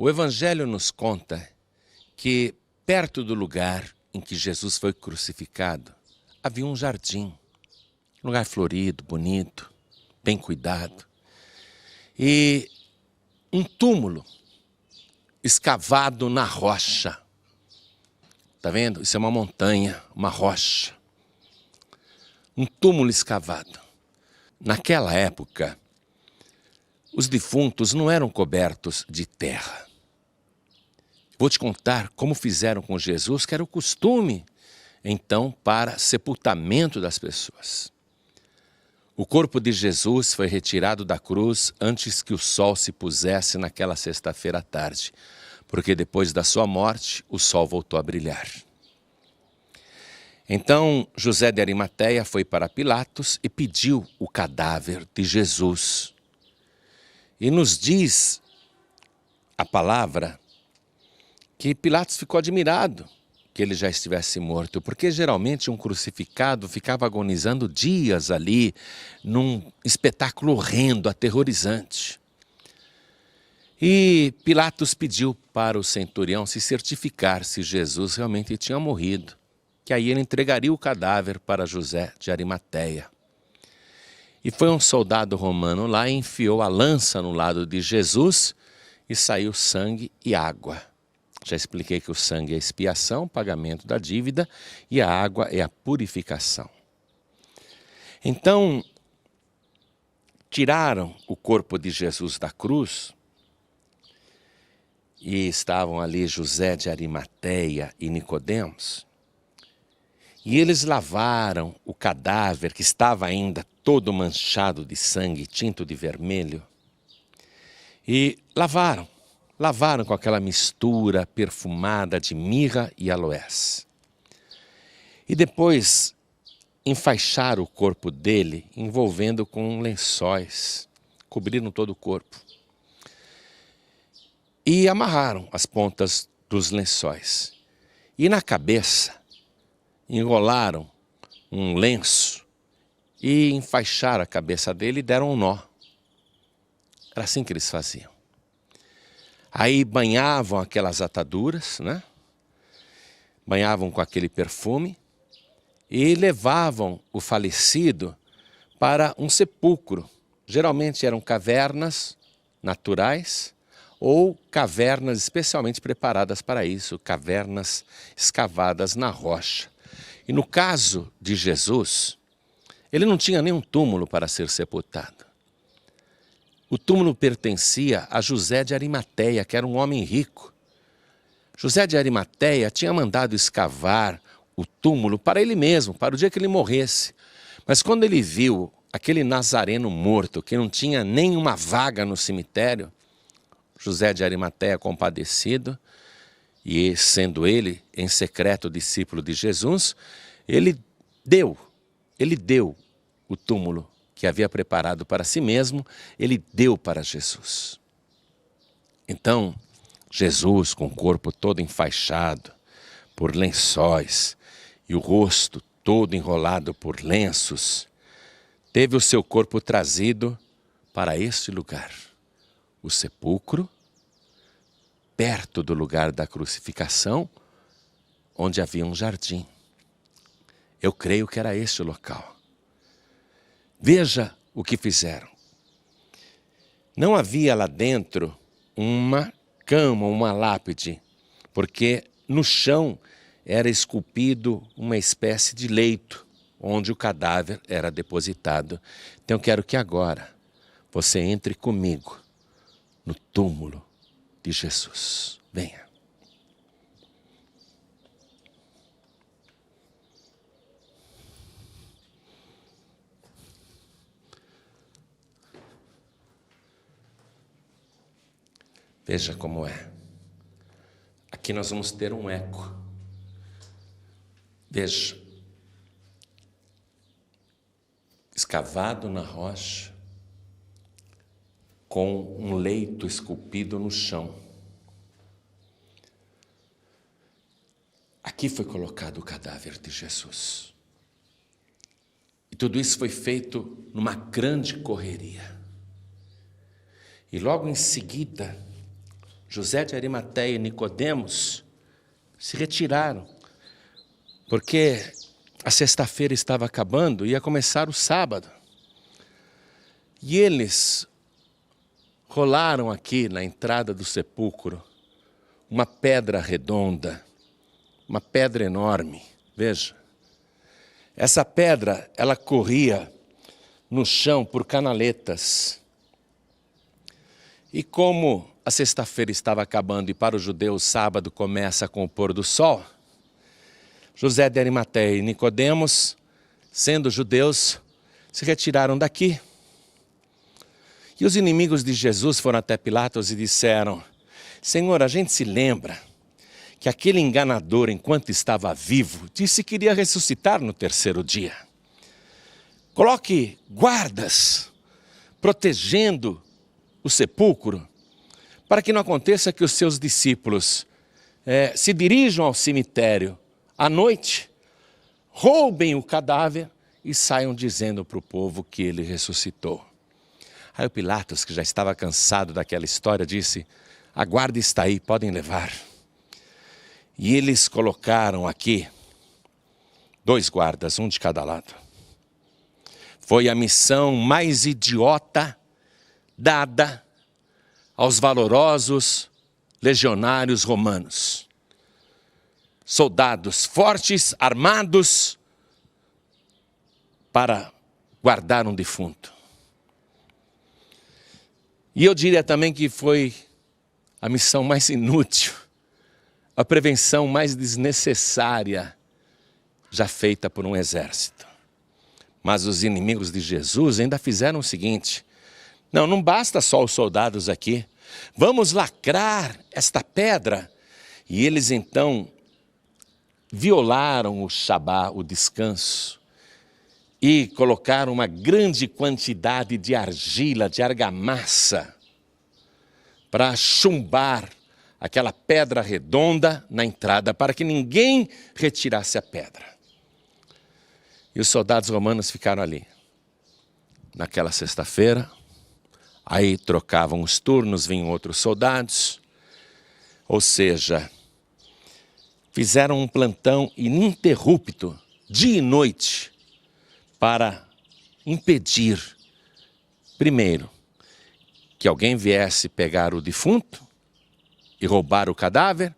O Evangelho nos conta que perto do lugar em que Jesus foi crucificado, havia um jardim, um lugar florido, bonito, bem cuidado. E um túmulo escavado na rocha. Está vendo? Isso é uma montanha, uma rocha. Um túmulo escavado. Naquela época, os defuntos não eram cobertos de terra. Vou te contar como fizeram com Jesus, que era o costume, então, para sepultamento das pessoas. O corpo de Jesus foi retirado da cruz antes que o sol se pusesse naquela sexta-feira à tarde, porque depois da sua morte, o sol voltou a brilhar. Então, José de Arimateia foi para Pilatos e pediu o cadáver de Jesus. E nos diz a palavra que Pilatos ficou admirado que ele já estivesse morto, porque geralmente um crucificado ficava agonizando dias ali, num espetáculo horrendo, aterrorizante. E Pilatos pediu para o centurião se certificar se Jesus realmente tinha morrido, que aí ele entregaria o cadáver para José de Arimateia. E foi um soldado romano lá e enfiou a lança no lado de Jesus e saiu sangue e água. Já expliquei que o sangue é a expiação, pagamento da dívida, e a água é a purificação. Então, tiraram o corpo de Jesus da cruz e estavam ali José de Arimateia e Nicodemos. E eles lavaram o cadáver que estava ainda todo manchado de sangue, tinto de vermelho. E lavaram com aquela mistura perfumada de mirra e aloés. E depois enfaixaram o corpo dele, envolvendo com lençóis, cobriram todo o corpo. E amarraram as pontas dos lençóis. E na cabeça, enrolaram um lenço e enfaixaram a cabeça dele e deram um nó. Era assim que eles faziam. Aí banhavam aquelas ataduras, né? Banhavam com aquele perfume e levavam o falecido para um sepulcro. Geralmente eram cavernas naturais ou cavernas especialmente preparadas para isso, cavernas escavadas na rocha. E no caso de Jesus, ele não tinha nenhum túmulo para ser sepultado. O túmulo pertencia a José de Arimateia, que era um homem rico. José de Arimateia tinha mandado escavar o túmulo para ele mesmo, para o dia que ele morresse. Mas quando ele viu aquele nazareno morto, que não tinha nenhuma vaga no cemitério, José de Arimateia, compadecido, e sendo ele, em secreto, discípulo de Jesus, ele deu o túmulo que havia preparado para si mesmo, ele deu para Jesus. Então, Jesus, com o corpo todo enfaixado por lençóis e o rosto todo enrolado por lenços, teve o seu corpo trazido para este lugar, o sepulcro, perto do lugar da crucificação, onde havia um jardim. Eu creio que era este o local. Veja o que fizeram. Não havia lá dentro uma cama, uma lápide, porque no chão era esculpido uma espécie de leito, onde o cadáver era depositado. Então eu quero que agora você entre comigo no túmulo de Jesus. Venha. Veja como é. Aqui nós vamos ter um eco. Veja. Escavado na rocha, com um leito esculpido no chão. Aqui foi colocado o cadáver de Jesus. E tudo isso foi feito numa grande correria. E logo em seguida, José de Arimateia e Nicodemos se retiraram, porque a sexta-feira estava acabando e ia começar o sábado. E eles rolaram aqui na entrada do sepulcro uma pedra redonda, uma pedra enorme. Veja, essa pedra, ela corria no chão por canaletas. E como a sexta-feira estava acabando e para os judeus o sábado começa com o pôr do sol, José de Arimateia e Nicodemos, sendo judeus, se retiraram daqui. E os inimigos de Jesus foram até Pilatos e disseram: Senhor, a gente se lembra que aquele enganador, enquanto estava vivo, disse que iria ressuscitar no terceiro dia. Coloque guardas protegendo o sepulcro, para que não aconteça que os seus discípulos se dirijam ao cemitério à noite, roubem o cadáver e saiam dizendo para o povo que ele ressuscitou. Aí o Pilatos, que já estava cansado daquela história, disse: a guarda está aí, podem levar. E eles colocaram aqui 2 guardas, um de cada lado. Foi a missão mais idiota dada aos valorosos legionários romanos. Soldados fortes, armados, para guardar um defunto. E eu diria também que foi a missão mais inútil, a prevenção mais desnecessária já feita por um exército. Mas os inimigos de Jesus ainda fizeram o seguinte: não basta só os soldados aqui, vamos lacrar esta pedra. E eles então violaram o Shabá, o descanso, e colocaram uma grande quantidade de argila, de argamassa, para chumbar aquela pedra redonda na entrada, para que ninguém retirasse a pedra. E os soldados romanos ficaram ali. Naquela sexta-feira, aí trocavam os turnos, vinham outros soldados, ou seja, fizeram um plantão ininterrupto, dia e noite, para impedir, primeiro, que alguém viesse pegar o defunto e roubar o cadáver,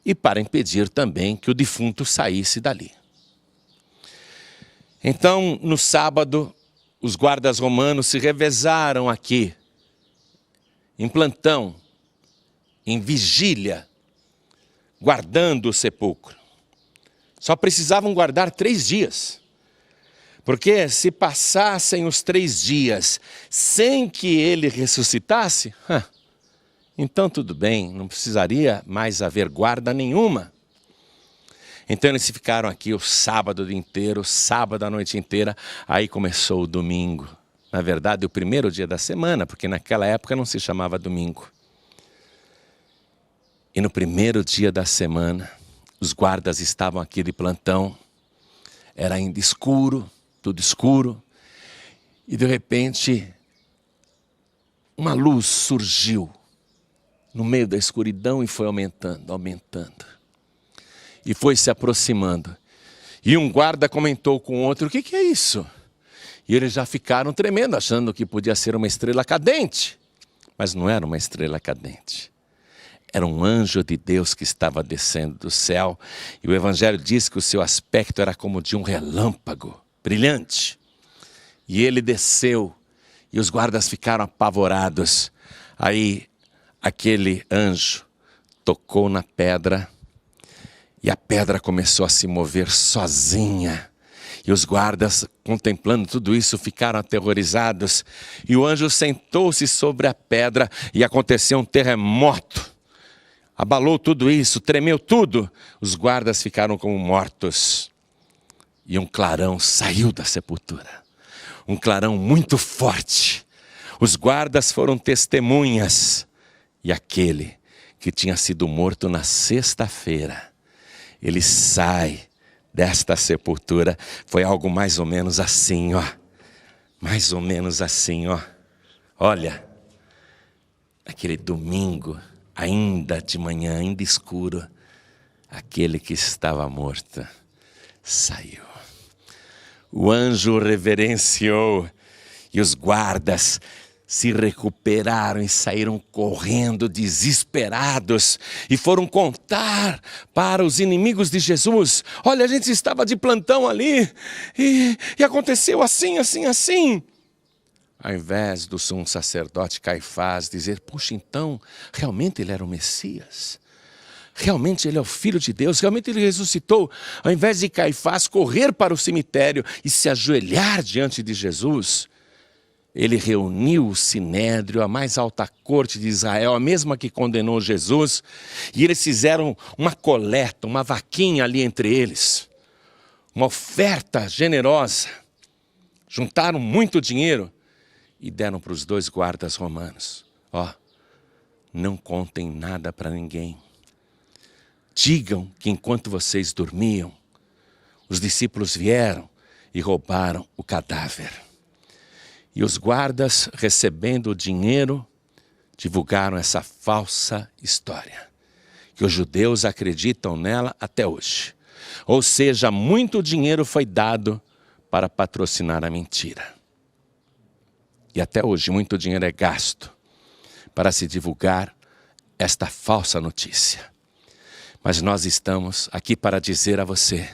e para impedir também que o defunto saísse dali. Então, no sábado, os guardas romanos se revezaram aqui, em plantão, em vigília, guardando o sepulcro. Só precisavam guardar 3 dias. Porque se passassem os 3 dias sem que ele ressuscitasse, então tudo bem, não precisaria mais haver guarda nenhuma. Então eles ficaram aqui o sábado inteiro, sábado a noite inteira, aí começou o domingo. Na verdade, o primeiro dia da semana, porque naquela época não se chamava domingo. E no primeiro dia da semana, os guardas estavam aqui de plantão, era ainda escuro, tudo escuro, e de repente uma luz surgiu no meio da escuridão e foi aumentando, aumentando. E foi se aproximando. E um guarda comentou com o outro: o que é isso? E eles já ficaram tremendo, achando que podia ser uma estrela cadente. Mas não era uma estrela cadente. Era um anjo de Deus que estava descendo do céu. E o Evangelho diz que o seu aspecto era como de um relâmpago, brilhante. E ele desceu e os guardas ficaram apavorados. Aí aquele anjo tocou na pedra e a pedra começou a se mover sozinha. E os guardas, contemplando tudo isso, ficaram aterrorizados. E o anjo sentou-se sobre a pedra e aconteceu um terremoto. Abalou tudo isso, tremeu tudo. Os guardas ficaram como mortos. E um clarão saiu da sepultura. Um clarão muito forte. Os guardas foram testemunhas. E aquele que tinha sido morto na sexta-feira, ele sai desta sepultura. Foi algo mais ou menos assim, ó. Mais ou menos assim, ó. Olha, aquele domingo, Ainda de manhã, ainda escuro, aquele que estava morto saiu. O anjo reverenciou e os guardas se recuperaram e saíram correndo desesperados e foram contar para os inimigos de Jesus: olha, a gente estava de plantão ali e aconteceu assim, assim, assim. Ao invés do sumo sacerdote Caifás dizer: puxa, então, realmente ele era o Messias? Realmente ele é o Filho de Deus? Realmente ele ressuscitou? Ao invés de Caifás correr para o cemitério e se ajoelhar diante de Jesus, ele reuniu o sinédrio, a mais alta corte de Israel, a mesma que condenou Jesus, e eles fizeram uma coleta, uma vaquinha ali entre eles, uma oferta generosa. Juntaram muito dinheiro e deram para os 2 guardas romanos: ó, não contem nada para ninguém. Digam que enquanto vocês dormiam, os discípulos vieram e roubaram o cadáver. E os guardas, recebendo o dinheiro, divulgaram essa falsa história, que os judeus acreditam nela até hoje. Ou seja, muito dinheiro foi dado para patrocinar a mentira. E até hoje muito dinheiro é gasto para se divulgar esta falsa notícia. Mas nós estamos aqui para dizer a você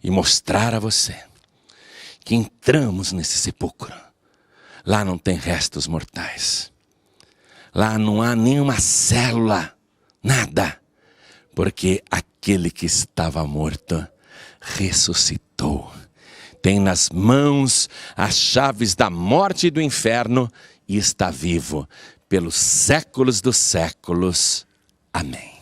e mostrar a você que entramos nesse sepulcro. Lá não tem restos mortais. Lá não há nenhuma célula, nada. Porque aquele que estava morto ressuscitou. Tem nas mãos as chaves da morte e do inferno e está vivo pelos séculos dos séculos. Amém.